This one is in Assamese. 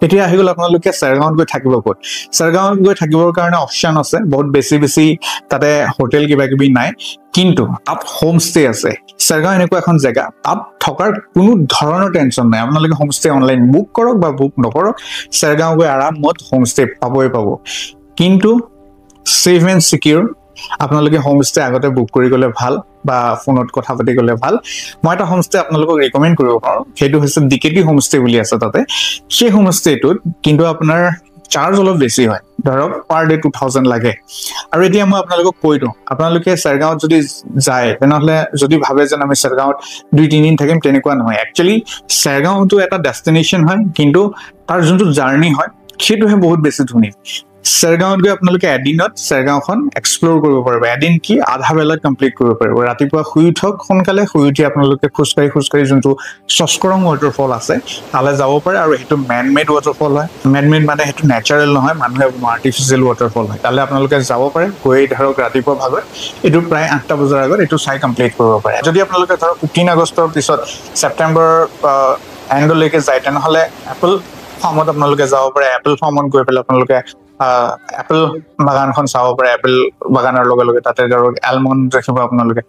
এতিয়া আহি গ'ল আপোনালোকে চেৰগাঁৱত গৈ থাকিব ক'ত চেৰগাঁৱত গৈ থাকিবৰ কাৰণে অপশ্যন আছে বহুত বেছি তাতে হোটেল কিবা কিবি নাই কিন্তু তাত হোম ষ্টে আছে চেৰগাঁও এনেকুৱা এখন জেগা তাত থকাৰ কোনো ধৰণৰ টেনচন নাই আপোনালোকে হোম ষ্টে অনলাইন বুক কৰক বা বুক নকৰক চেৰগাঁও গৈ আৰামত হোম ষ্টে পাবই পাব কিন্তু সেফ এণ্ড সিকিউৰ আপোনালোকে হোম ষ্টে আগতে বুক কৰি গ'লে ভাল বা ফোনত কথা পাতি গ'লে ভাল মই এটা হোম ষ্টে আপোনালোকক ৰেকমেণ্ড কৰিব পাৰোঁ সেইটো হৈছে ডিকেটি হোম ষ্টে বুলি আছে তাতে সেই হোম ষ্টেটোত কিন্তু আপোনাৰ চাৰ্জ অলপ বেছি হয় ধৰক পাৰ ডে 2000 লাগে আৰু এতিয়া মই আপোনালোকক কৈ দিওঁ আপোনালোকে চেৰগাঁৱত যদি যায় তেনেহ'লে যদি ভাবে যে আমি চেৰগাঁৱত 2-3 দিন থাকিম তেনেকুৱা নহয় একচুৱেলি চেৰগাঁওটো এটা ডেষ্টিনেশ্যন হয় কিন্তু তাৰ যোনটো জাৰ্নি হয় সেইটোহে বহুত বেছি ধুনীয়া চেৰগাঁৱত গৈ আপোনালোকে এদিনত চেৰগাঁওখন এক্সপ্ল'ৰ কৰিব পাৰিব এদিন কি আধা বেলাত কমপ্লিট কৰিব পাৰিব ৰাতিপুৱা শুই উঠক সোনকালে শুই উঠি আপোনালোকে খোজকাঢ়ি যোনটো চস্কৰং ৱাটাৰফল আছে তালৈ যাব পাৰে আৰু সেইটো মেন মেড ৱাটাৰফল হয় মেন মেড মানে সেইটো নেচাৰেল নহয় মানুহে আৰ্টিফিচিয়েল ৱাটাৰফল হয় তালৈ আপোনালোকে যাব পাৰে গৈ ধৰক ৰাতিপুৱা ভাগত এইটো প্ৰায় 8টা বজাৰ আগত এইটো চাই কমপ্লিট কৰিব পাৰে যদি আপোনালোকে ধৰক 15 আগষ্টৰ পিছত ছেপ্টেম্বৰ এণ্ডলৈকে যায় তেনেহ'লে এপল ফাৰ্মত আপোনালোকে যাব পাৰে এপল ফাৰ্মত গৈ পেলাই আপোনালোকে এপল বাগানখন চাব পাৰে এপল বাগানৰ লগে লগে তাতে ধৰক এলমণ্ড দেখিব আপোনালোকে